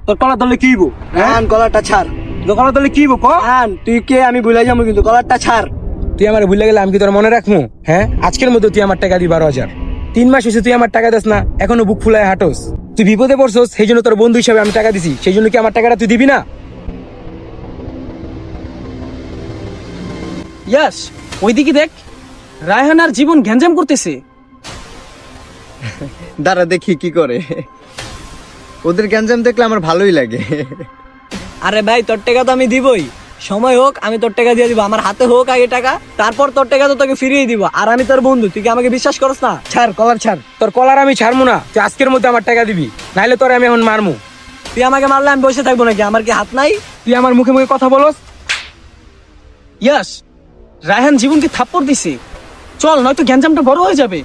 তোর কলার ধরলে কি হইব? আন কলারটা ছাড়। তোর কলার ধরলে কি হইব ক? আন তুই কে আমি ভুলে যাবো, কিন্তু কলারটা ছাড়। তুই আমার ভুলে গেলে আমি কি তোর মনে রাখবো? হ্যাঁ, আজকের মধ্যে তুই আমার টাকা দি 12,000। 3 মাস হয়েছে তুই আমার টাকা দিস না, এখনো বুক ফুলায় হাঁটোস। তুই বিপদে পড়ছস, সেই জন্য তোর বন্ধু হিসাবে আমি টাকা দিছি, সেই জন্য কি আমার টাকাটা তুই দিবি না? ইয়াস, ওইদিকে দেখ, রায়হান আর জীবন গ্যাঞ্জাম করতেছে। দাঁড়া দেখি কি করে। ওদের গ্যাঞ্জাম দেখলে আমার ভালোই লাগে। আরে ভাই, তোর টাকা তো আমি দিবই, সময় হোক আমি তোর টাকা দিয়ে দিব, আমার হাতে হোক আগে টাকা, তারপর তোর টাকা তো তোকে ফিরিয়ে দিব। আর আমি তোর বন্ধু, তুই কি আমাকে বিশ্বাস করছ না? ছাড় কলার ছাড়, তোর কলার আমি ছাড়বো না। তুই আজকের মধ্যে আমার টাকা দিবি, নাহলে তোর আমি এখন মারমু। তুই আমাকে মারলে আমি বসে থাকবো নাকি? আমার কি হাত নাই? তুই আমার মুখে মুখে কথা বলস। ইয়াস, রায়হান জীবনকে থাপ্পড় দিছে, চল নয়তো গ্যাঞ্জামটা বড় হয়ে যাবে।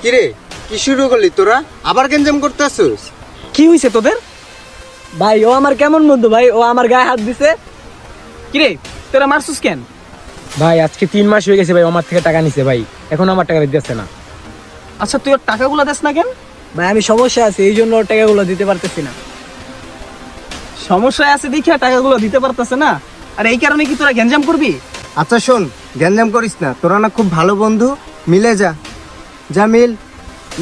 কিরে কি শুরু করলি তোরা? আবার গ্যাঞ্জাম করতে আসছিস? কি হয়েছে তোদের? ভাই ও আমার কেমন বন্ধু ভাই, ও আমার গায়ে হাত দিছে। কিরে তোরা মারছুস কেন? ভাই আজকে 3 মাস হয়ে গেছে ভাই, আমার থেকে টাকা নিছে ভাই, এখন আমার টাকা দিতেছে না। আচ্ছা তুই ওর টাকাগুলো দেস না কেন? ভাই আমি সমস্যা আছে, এই জন্য ওর টাকাগুলো দিতে পারতেছি না। সমস্যায় আছে দেখে টাকাগুলো দিতে পারতেছে না, আর এই কারণে কি তোরা গ্যাঞ্জাম করবি? আচ্ছা শোন, গ্যাঞ্জাম করিস না, তোরা না খুব ভালো বন্ধু, মিলে যা। যা মিল।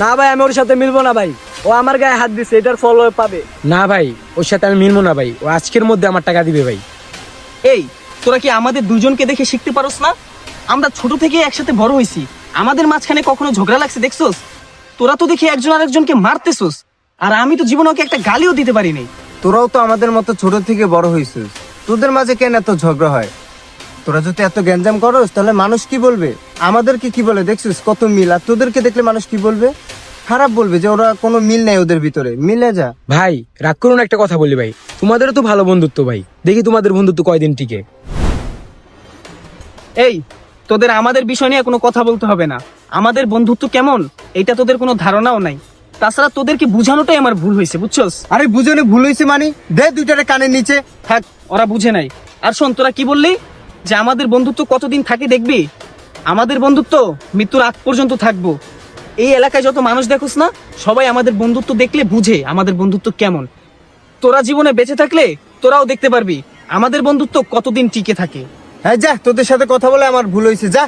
না ভাই, আমি ওর সাথে মিলবো না ভাই, ও আমার গায়ে হাত দিছে, এটার ফল ও পাবে। না ভাই, ওর সাথে আমি মিলবো না ভাই, ও আজকের মধ্যে আমার টাকা দিবে ভাই। এই তোরা কি আমাদের দুজনকে দেখে শিখতে পারোস না? আমরা ছোট থেকে একসাথে বড় হয়েছি, আমাদের মাঝখানে কখনো ঝগড়া লাগছে দেখছোস? তোরা তো দেখি একজন আরেকজনকে মারতেছোস, আর আমি তো জীবনে ওকে একটা গালিও দিতে পারিনি। তোরাও তো আমাদের মতো ছোট থেকে বড় হয়েছিস, তোদের মাঝে কেন এত ঝগড়া হয়? তোরা যদি এত গ্যাঞ্জাম করস তাহলে মানুষ কি বলবে? আমাদেরকে কি বলে দেখছিস কত মিল, আর তোদেরকে দেখলে মানুষ কি বলবে? খারাপ বলবে যে ওরা কোনো মিল নেই ওদের ভিতরে। মিলে যা। ভাই রাগ করুন, একটা কথা বলি ভাই, তোমাদেরও তো ভালো বন্ধুত্ব ভাই, দেখি তোমাদের বন্ধুত্ব কয়দিন টিকে। এই তোদের আমাদের বিষয় নিয়ে কোনো কথা বলতে হবে না, আমাদের বন্ধুত্ব কেমন এটা তোদের কোনো ধারণাও নাই। তাছাড়া তোদেরকে বুঝানোটাই আমার ভুল হয়েছে, বুঝছস? আরে বুঝনে ভুল হয়েছে মানে দে দুইটারে কানে নিচে। থাক, ওরা বুঝে নাই। আর শোন, তোরা কি বললি যে আমাদের বন্ধুত্ব কতদিন থাকে দেখবি? আমাদের বন্ধুত্ব মৃত্যুর আগ পর্যন্ত থাকবো। এই এলাকায় যত মানুষ দেখোস না, সবাই আমাদের বন্ধুত্ব দেখলে বুঝে আমাদের বন্ধুত্ব কেমন। তোরা জীবনে বেঁচে থাকলে তোরাও দেখতে পারবি আমাদের বন্ধুত্ব কতদিন টিকে থাকে। হ্যাঁ যা, তোদের সাথে কথা বলে আমার ভুল হয়েছে, যা।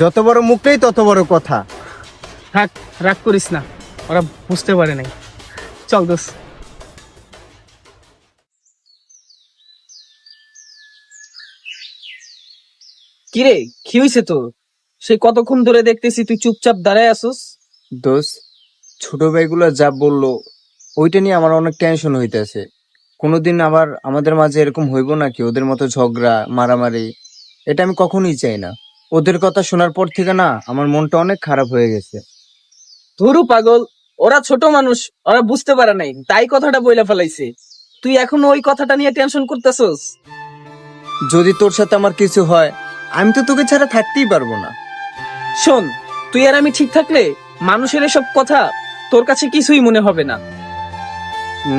যত বড় মুখ নেই তত বড় কথা। থাক, রাগ করিস না, ওরা বুঝতে পারে নাই। চল দোস্ত। কিরে কি হয়েছে তোর? সেই কতক্ষণ ধরে দেখতেছি তুই চুপচাপ দাঁড়ায় আসুস। দোষ, ছোট ভাইগুলো যা বললো ওইটা নিয়ে আমার অনেক টেনশন হইতেছে। কোনোদিন আবার আমাদের মাঝে এরকম হইব নাকি ওদের মতো ঝগড়া মারামারি? এটা আমি কখনোই চাই না। ওদের কথা শোনার পর থেকে না আমার মনটা অনেক খারাপ হয়ে গেছে। ধুরু পাগল, ওরা ছোট মানুষ, ওরা বুঝতে পারে নাই তাই কথাটা বইলা ফেলাইছে। তুই এখন ওই কথাটা নিয়ে টেনশন করতেছস? যদি তোর সাথে আমার কিছু হয় আমি তো তোকে ছাড়া থাকতেই পারবো না। শোন, তুই আর আমি ঠিক থাকলে মানুষের এসব কথা তোর কাছে কিছুই মনে হবে না।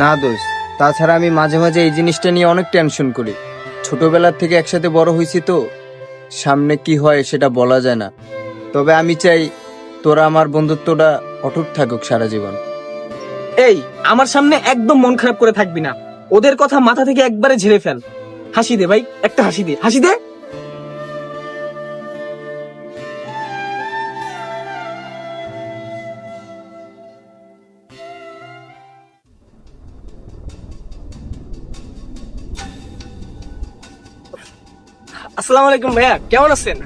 না দোষ, তাছাড়া আমি মাঝে মাঝে এই জিনিসটা নিয়ে অনেক টেনশন করি। ছোটবেলা থেকে একসাথে বড় হয়েছি তো, সামনে কি হয় সেটা বলা যায় না। তবে আমি চাই তোরা আমার বন্ধুত্বটা অটুট থাকুক সারা জীবন। এই আমার সামনে একদম মন খারাপ করে থাকবি না, ওদের কথা মাথা থেকে একবারে ঝেড়ে ফেল। হাসি দে ভাই, একটা হাসি দে, হাসি দে। আসসালামু আলাইকুম ভাইয়া, কেমন আছেন?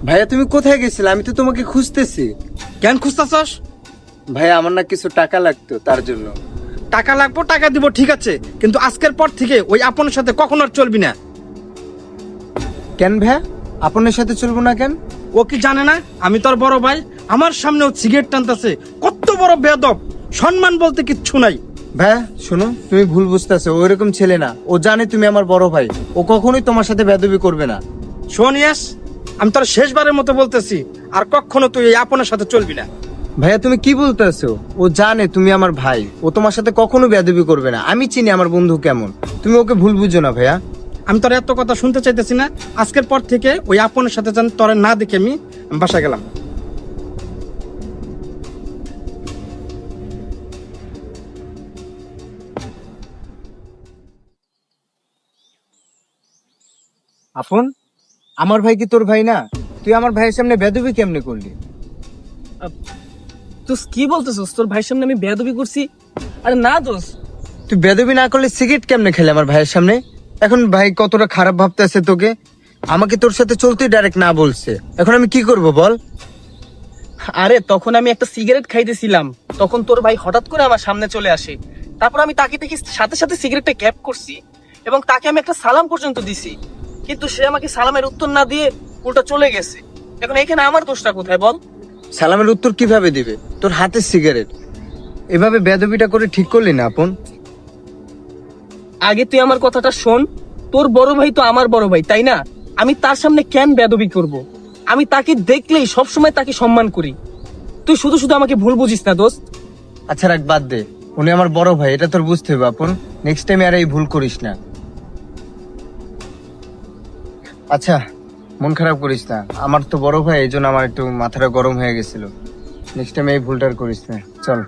ভাইয়া তুমি কোথায় গেছিলে? আমি তো তোমাকে খুঁজতেছি। কেন খুঁজতাছস? ভাইয়া আমার না কিছু টাকা লাগতো, তার জন্য। টাকা লাগবো, টাকা দিব, ঠিক আছে, কিন্তু আজকের পর থেকে ওই আপনের সাথে কখনো আর চলবি না। কেন ভাইয়া আপনার সাথে চলবো না কেন? ও কি জানে না আমি তোর বড় ভাই? আমার সামনে ও সিগারেট টানতেছে, কত বড় বেয়াদব, সম্মান বলতে কিচ্ছু নাই। ভাইয়া শোনো, তুমি ভুল বুঝতেছো, ও এরকম ছেলে না। ও জানে তুমি আমার বড় ভাই, ও কখনোই তোমার সাথে বেয়াদবি করবে না। শোন ইয়াস, আমি তোর শেষবারের মতো বলতেছি, আর কখনো তুই এই আপনের সাথে চলবি না। ভাইয়া তুমি কি বলতেছো? ও জানে তুমি আমার ভাই, ও তোমার সাথে কখনো বেয়াদবি করবে না। আমি চিনি আমার বন্ধু কেমন, তুমি ওকে ভুল বুঝো না ভাইয়া। আমি তোর এত কথা শুনতে চাইতেছি না। আজকের পর থেকে ওই আপনের সাথে যেন তোরা না দেখে আমি বাসা গেলাম। আপন, আমার ভাই কি তোর ভাই না? তুই আমার ভাইয়ের সামনে বেয়াদবি কেমনে করলি? তুই কি বলতেছিস? তোর ভাইয়ের সামনে আমি বেয়াদবি করছি? আরে না দোস্ত, তুই বেয়াদবি না করলে সিগারেট কেমনে খেলে আমার ভাইয়ের সামনে? এখন ভাই কতটা খারাপ ভাবতেছে তোকে। আমাকে তোর সাথে চলতেই ডাইরেক্ট না বলছে, এখন আমি কি করব বল? আরে তখন আমি একটা সিগারেট খাইতেছিলাম, তখন তোর ভাই হঠাৎ করে আমার সামনে চলে আসে। তারপর আমি তাকে দেখি সাথে সাথে সিগারেটটা গ্যাপ করছি এবং তাকে আমি একটা সালাম পর্যন্ত দিছি, কিন্তু সে আমাকে সালামের উত্তর না দিয়ে উল্টা চলে গেছে। এখন এখানে আমার দোষটা কোথায় বল? সালামের উত্তর কিভাবে দিবে? তোর হাতে সিগারেট। এভাবে বেয়াদবিটা করে ঠিক করলি না আপন। আগে তুই আমার কথাটা শোন। তোর বড় ভাই তো আমার বড় ভাই, তাই না? আমি তার সামনে কেন বেয়াদবি করব? আমি তাকে দেখলেই সবসময় তাকে সম্মান করি। তুই শুধু শুধু আমাকে ভুল বুঝিস না দোস্ত। আচ্ছা রাখ, বাদ দে। উনি আমার বড় ভাই, এটা তোর বুঝতে হবে আপন। নেক্সট টাইম আর এই ভুল করিস না। আচ্ছা, মন খারাপ করিস না। আমার তো বড় ভাই, এই জন্য আমার একটু মাথাটা গরম হয়ে গেছিল। নেক্সট টাইম এই ভুলটা আর করিস না। চল।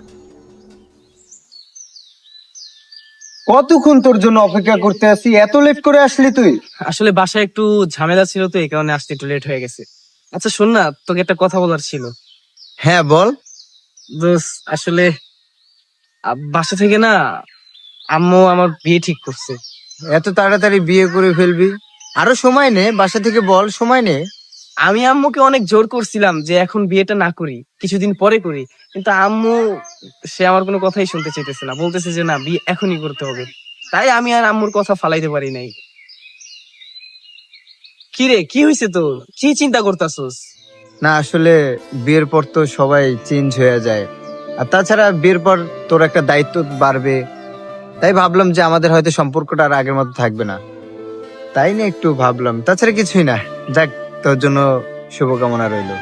কতক্ষণ তোর জন্য অপেক্ষা করতে আসি, এত লেট করে আসলি তুই? আসলে বাসায় একটু ঝামেলা ছিল, তো এই কারণে আসতে একটু লেট হয়ে গেছে। আচ্ছা শোন না, তোকে একটা কথা বলার ছিল। হ্যাঁ বল। দোস্ত আসলে বাসা থেকে না আম্মু আমার বিয়ে ঠিক করছে। এত তাড়াতাড়ি বিয়ে করে ফেলবি? আরো সময় নে, বাসা থেকে বল, সময় নে। আমি আম্মুকে অনেক জোর করছিলাম যে এখন বিয়েটা না করি, কিছুদিন পরে করি, কিন্তু আম্মু সে আমার কোনো কথাই শুনতে চাইতেছে না, বলতেছে যে না, বিয়ে এখনই করতে হবে। তাই আমি আর আম্মুর কথা ফালাইতে পারি নাই। কি রে, কি হয়েছে তোর? কি চিন্তা করতাছস? না আসলে বিয়ের পর তো সবাই চেঞ্জ হয়ে যায়, আর তাছাড়া বিয়ের পর তোর একটা দায়িত্ব বাড়বে। তাই ভাবলাম যে আমাদের হয়তো সম্পর্কটা আর আগের মতো থাকবে না, তাই নিয়ে একটু ভাবলাম। তাছাড়া কিছুই না। যাক, তোর জন্য শুভকামনা রইলো।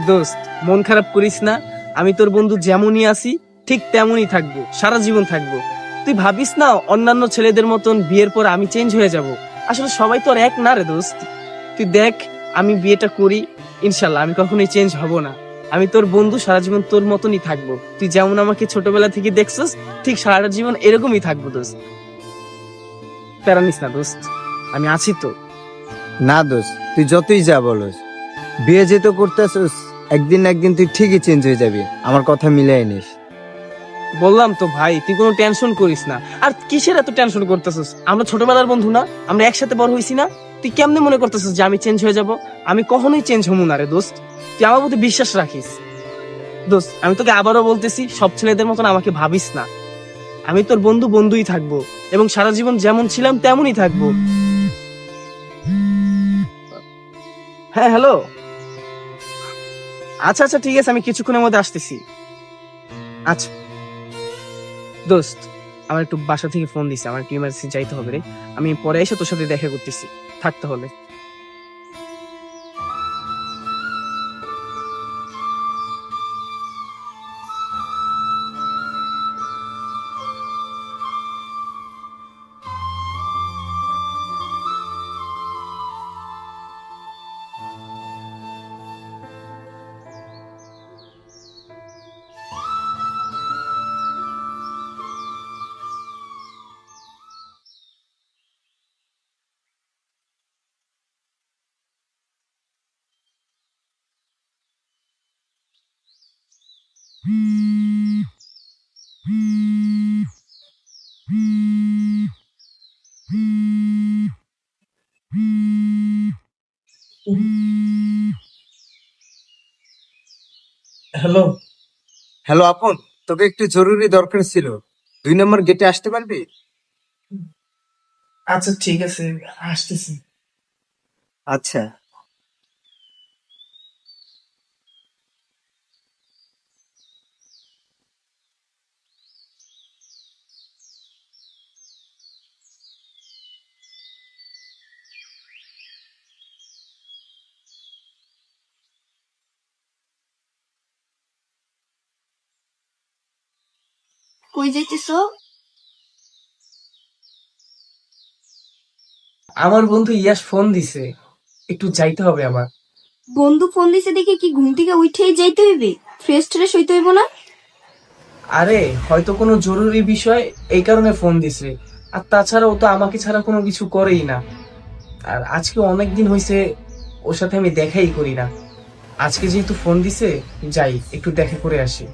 দোস্ত মন খারাপ করিস না। আমি তোর বন্ধু যেমনই আছি ঠিক তেমনই থাকবো, সারা জীবন থাকবো। তুই ভাবিস না অন্যান্য ছেলেদের মতন বিয়ের পর আমি চেঞ্জ হয়ে যাব। আসলে সবাই তো আর এক না রে দোস্ত। তুই দেখ, আমি বিয়েটা করি, ইনশাল্লাহ আমি কখনোই চেঞ্জ হব না। আমি তোর বন্ধু, সারা জীবন তোর মতনই থাকবো। তুই যেমন আমাকে ছোটবেলা থেকে দেখছস, ঠিক সারাটা জীবন এরকমই থাকবো দোস্ত। প্যারা নিস না দোস্ত, আমি আছি তো। না দোস্ত, তুই যতই যা বলস, বিয়ে যেহেতু করতেছিস, একদিন না একদিন তুই ঠিকই চেঞ্জ হয়ে যাবি। আমার কথা মিলাই নিস। বললাম তো ভাই, তুই কোনো টেনশন করিস না। আর কিসের এত টেনশন করতেছিস? আমরা ছোটবেলার বন্ধু না? আমরা একসাথে বড় হইছি না? তুই কেমনে মনে করতেছিস যে আমি চেঞ্জ হয়ে যাব? আমি কখনোই চেঞ্জ হবো না রে দোস্ত। তুই আমার প্রতি বিশ্বাস রাখিস দোস্ত। আমি তোকে আবারও বলতেছি, সব ছেলেদের মতন আমাকে ভাবিস না। আমি তোর বন্ধু, বন্ধুই থাকবো এবং সারা জীবন যেমন ছিলাম তেমনই থাকবো। হ্যাঁ হ্যালো। আচ্ছা আচ্ছা ঠিক আছে, আমি কিছুক্ষণের মধ্যে আসতেছি। আচ্ছা দোস্ত, আমার একটু বাসা থেকে ফোন দিছে, আমার একটু ইমার্জেন্সি যাইতে হবে রে। আমি পরে এসে তোর সাথে দেখা করতেছি, থাকতে হলে। হ্যালো। হ্যালো আপন, তোকে একটু জরুরি দরকার ছিল। 2 নম্বর গেটে আসতে পারবি? আচ্ছা ঠিক আছে, আসতেছি। আচ্ছা। কই যাইতেছো? আমার বন্ধু ইয়াস ফোন দিছে, একটু যাইতে হবে আমার। বন্ধু ফোন দিছে দেখে কি ঘুম থেকে উঠেই যাইতে হইবে? ফ্রেশ ট্রেশ হইতে হইব না? আরে হয়তো কোনো জরুরি বিষয়, এই কারণে ফোন দিছে। আর তাছাড়া ও তো আমাকে ছাড়া কোনো কিছু করেই না। আর আজকে অনেকদিন হয়েছে ওর সাথে আমি দেখাই করি না। আজকে যেহেতু ফোন দিছে, যাই একটু দেখা করে আসি।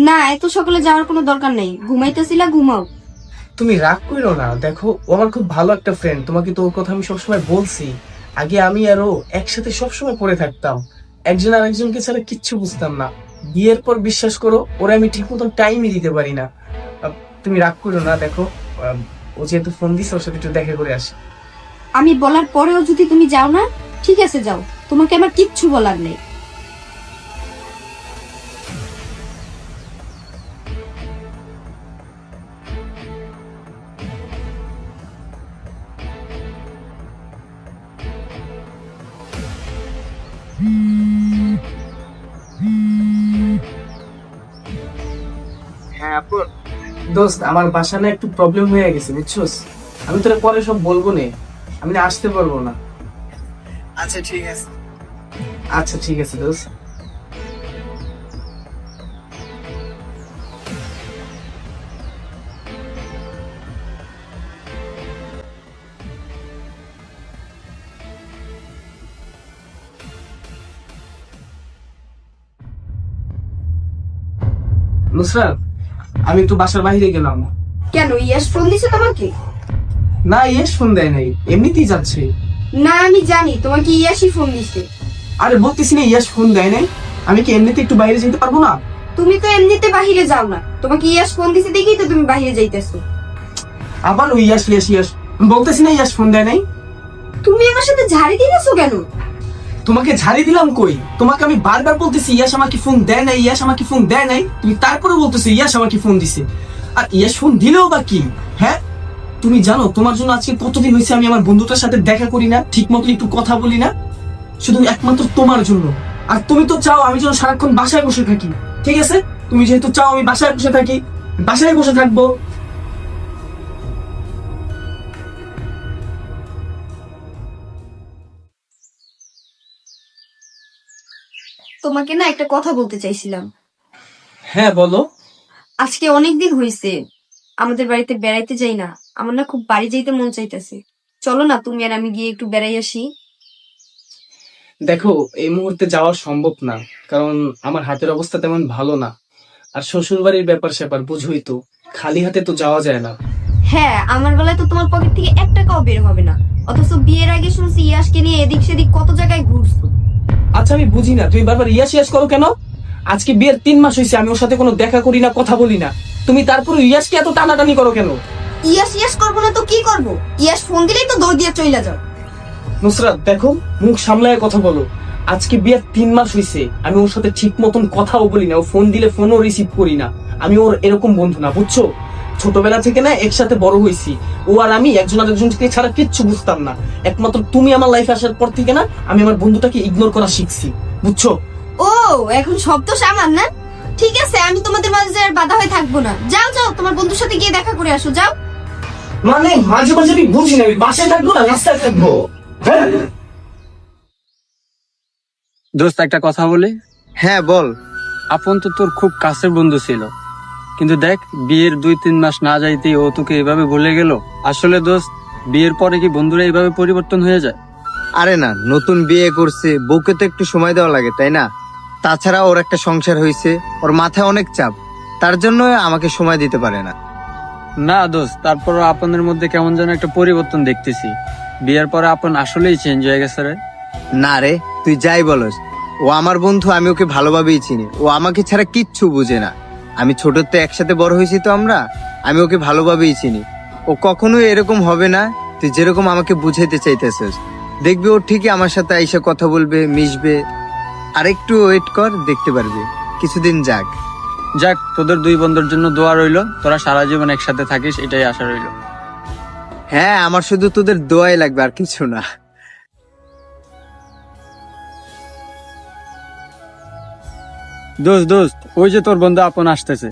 না, এত সকালে যাওয়ার কোনো দরকার নেই। ঘুমাইতেছিলা, ঘুমাও। তুমি রাগ করো না, দেখো ও আমার খুব ভালো একটা ফ্রেন্ড। তোমাকে তো ওর কথা আমি সবসময় বলছি। আগে আমি আর ও একসাথে সবসময় পড়ে থাকতাম, একজন আর একজনকে ছাড়া কিচ্ছু বুঝতাম না। বিয়ের পর বিশ্বাস করো ওরা আমি ঠিক মতন টাইমই দিতে পারি না। তুমি রাগ করো না, দেখো ও যেহেতু ফোন দিছে ওর সাথে একটু দেখা করে আসি। আমি বলার পরেও যদি তুমি যাও না, ঠিক আছে যাও, তোমাকে আমার কিচ্ছু বলার নেই। হ্যাঁ আপু, দোস্ত আমার বাসা না একটু প্রবলেম হয়ে গেছে বুঝছোস। আমি তোরা পরে সব বলবো নে, আমি না আসতে পারবো না। আচ্ছা ঠিক আছে। আচ্ছা ঠিক আছে দোস্ত। নুসরাত, আমি একটু বাসার বাইরে গেলাম। কেন, ইয়াস ফোন দিছে তোমাকে? না, ইয়েস ফোন দেয় নাই, এমনিতেই যাচ্ছে। না, আমি জানি তোমাকে ইয়াসই ফোন দিছে। আরে বলতেছি না ইয়াস ফোন দেয় নাই, আমি কি এমনিতে একটু বাইরে যেতে পারবো না? তুমি তো এমনিতে বাহিরে যাও না, তোমাকে ইয়াস ফোন দিছে দেখেই তো তুমি বাহিরে যাইতেছো। আবার ওই ইয়াস ইয়াস ইয়াস বলতেছি না, ইয়াস ফোন দেয় নাই। তুমি আমার সাথে ঝাড়ি দিতেছো কেন? তোমাকে ঝাড়ি দিলাম কই? তোমাকে আমি বারবার বলতেছি ইয়াস আমাকে ফোন দেয় নাই, ইয়াস আমাকে ফোন দেয় নাই, তুমি তারপরে বলতেছো ইয়াস আমাকে ফোন দিছে। আর ইয়াস ফোন দিলেও বা কি? হ্যাঁ, তুমি জানো তোমার জন্য আজকে কতদিন হয়েছে আমি আমার বন্ধুটার সাথে দেখা করি না, ঠিক মতো একটু কথা বলি না, শুধু একমাত্র তোমার জন্য। আর তুমি তো চাও আমি যেন সারাক্ষণ বাসায় বসে থাকি। ঠিক আছে, তুমি যেহেতু চাও আমি বাসায় বসে থাকি, বাসায় বসে থাকবো। তোমাকে না একটা কথা বলতে চাইছিলাম। হ্যাঁ বলো। আজকে অনেক দিন হয়েছে আমাদের বাড়িতে বেড়াইতে যাই না। আমার না খুব বাড়ি যাইতে মন চাইতেছে। চলো না, তুমি আর আমি গিয়ে একটু বেড়াই আসি। দেখো এই মুহূর্তে যাওয়া সম্ভব না, কারণ আমার হাতের অবস্থা তেমন ভালো না। আর শ্বশুর বাড়ির ব্যাপার স্যাপার বুঝোই তো, খালি হাতে তো যাওয়া যায় না। হ্যাঁ, আমার বেলায় তো তোমার পকেট থেকে 1 টাকাও বের হবে না, অথচ বিয়ের আগে শুনছি ইয়াসকে নিয়ে এদিক সেদিক কত জায়গায় ঘুরছো। আচ্ছা আমি বুঝি না তুমি বারবার ইয়াস ইয়াস করো কেন? আজকে বিয়ের 3 মাস হয়েছে আমি ওর সাথে কোনো দেখা করি না, কথা বলি না, তুমি তারপরে ইয়াসকে এত টানাটানি করো কেন? ইয়াস ইয়াস করবো না তো কি করবো? ইয়াস ফোন দিলেই তো দৌড় দিয়ে চইলা যাও। নুসরাত দেখো, মুখ সামলায় কথা বলো। আজকে বিয়ের 3 মাস হয়েছে আমি ওর সাথে ঠিক মতন কথাও বলি না, ও ফোন দিলে ফোনও রিসিভ করি না। আমি ওর এরকম বন্ধু না, বুঝছো? ছোটবেলা থেকে না একসাথে বড় হয়েছি, ও আর আমি একজন আরেকজনকে ছাড়া কিচ্ছু বুঝতাম না। একমাত্র তুমি আমার লাইফে আসার পর থেকে না আমি আমার বন্ধুটাকে ইগনোর করা শিখছি, বুঝছো? ও, এখন সব তো সামান না? ঠিক আছে, আমি তোমাদের মাঝে আর বাধা হয়ে থাকবো না। যাও যাও, তোমার বন্ধুর সাথে গিয়ে দেখা করে আসো, যাও। মানে মাঝে মাঝে আমি বুঝি না, আমি বাসায় থাকবো না রাস্তায় থাকবো? হ্যাঁ দোস্ত একটা কথা বলি। হ্যাঁ বল। আপন তো তোর খুব কাছের বন্ধু ছিল, কিন্তু দেখ বিয়ের 2-3 মাস না যাইতেই ও তোকে এভাবে ভুলে গেল। আসলে দোস্ত, বিয়ের পরে কি বন্ধুরা এইভাবে পরিবর্তন হয়ে যায়? আরে না, নতুন বিয়ে করছে, বউকে তো একটু সময় দেওয়া লাগে তাই না? তাছাড়া ওর একটা সংসার হয়েছে, ওর মাথায় অনেক চাপ, তার জন্য আমাকে সময় দিতে পারে না। না দোস্ত, তারপরও আপনের মধ্যে কেমন যেন একটা পরিবর্তন দেখতেছি। বিয়ের পরে আপন আসলেই চেঞ্জ হয়ে গেছে রে। না রে, তুই যাই বলস, ও আমার বন্ধু, আমি ওকে ভালোভাবেই চিনি। ও আমাকে ছাড়া কিচ্ছু বুঝে না। আমি ছোটতে একসাথে বড় হয়েছি তো আমরা, আমি ওকে ভালোভাবেই চিনি। ও কখনোই এরকম হবে না তুই যেরকম আমাকে বুঝাইতে চাইতেছিস। দেখবি ও ঠিকই আমার সাথে আইসা কথা বলবে, মিশবে। আর একটু ওয়েট কর, দেখতে পারবি। কিছুদিন যাক। যাক, তোদের 2 বন্ধুর জন্য দোয়া রইলো, তোরা সারা জীবন একসাথে থাকিস, এটাই আশা রইলো। হ্যাঁ, আমার শুধু তোদের দোয়াই লাগবে, আর কিছু না। দোস্ত দোস্ত, ওই যে তোর বন্ধু আপন আসতেছে।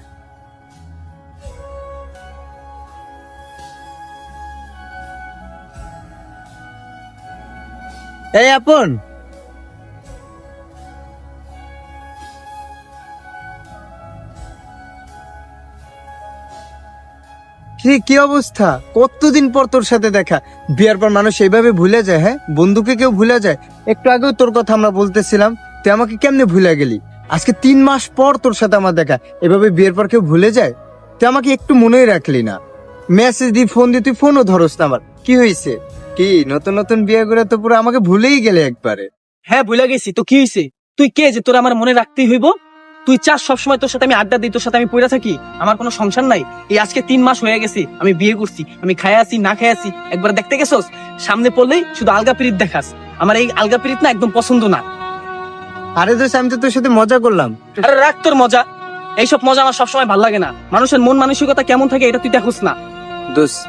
এই আপন, কি অবস্থা? কতদিন পর তোর সাথে দেখা। বিয়ার পর মানুষ এইভাবে ভুলে যায়? হ্যাঁ, বন্ধুকে কেউ ভুলে যায়? একটু আগেও তোর কথা আমরা বলতেছিলাম, তুই আমাকে কেমনে ভুলে গেলি? আজকে 3 মাস পর তোর সাথে আমার দেখা, এভাবে বিয়ের পর কেউ ভুলে যায়? তুই আমাকে একটু মনেই রাখলি না, মেসেজ দিয়ে ফোন দিয়ে তুই ফোনও ধরস না আমার। কি হয়েছে? কি নতুন নতুন বিয়ে করে তো পুরো আমাকে ভুলেই গেলে একবারে। হ্যাঁ ভুলে গেছি তো কি হয়েছে? তুই কে যে তোর আমার মনে রাখতেই হইব? তুই চাস সবসময় তোর সাথে আমি আড্ডা দিই, তোর সাথে আমি পড়ে থাকি? আমার কোনো সংসার নাই? এই আজকে 3 মাস হয়ে গেছে আমি বিয়ে করছি, আমি খাই আছি না খাই আছি একবার দেখতে গেছস? সামনে পড়লেই শুধু আলগা পিরিত দেখাস। আমার এই আলগা পিরিত না একদম পছন্দ না। আরে দোস্ত, আমি তো তোর সাথে মজা করলাম। আরে রাখ তোর মজা, এইসব মজা আমার সবসময় ভালো লাগে না। মানুষের মন মানসিকতা কেমন থাকে এটা তুই দেখোস না। দোস্ত,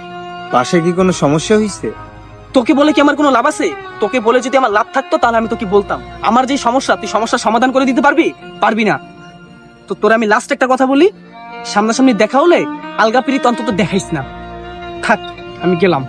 পাশে কি কোনো সমস্যা হয়েছে? তোকে বলে কি আমার কোনো লাভ আছে? তোকে বলে যদি আমার লাভ থাকতো তাহলে আমি তোকে বলতাম। আমার যে সমস্যা, তুই সমস্যার সমাধান করে দিতে পারবি? পারবি না। তো তোর আমি লাস্ট একটা কথা বলি, সামনাসামনি দেখা হলে আলগা পিরিত অন্তত দেখাইস না। থাক, আমি গেলাম।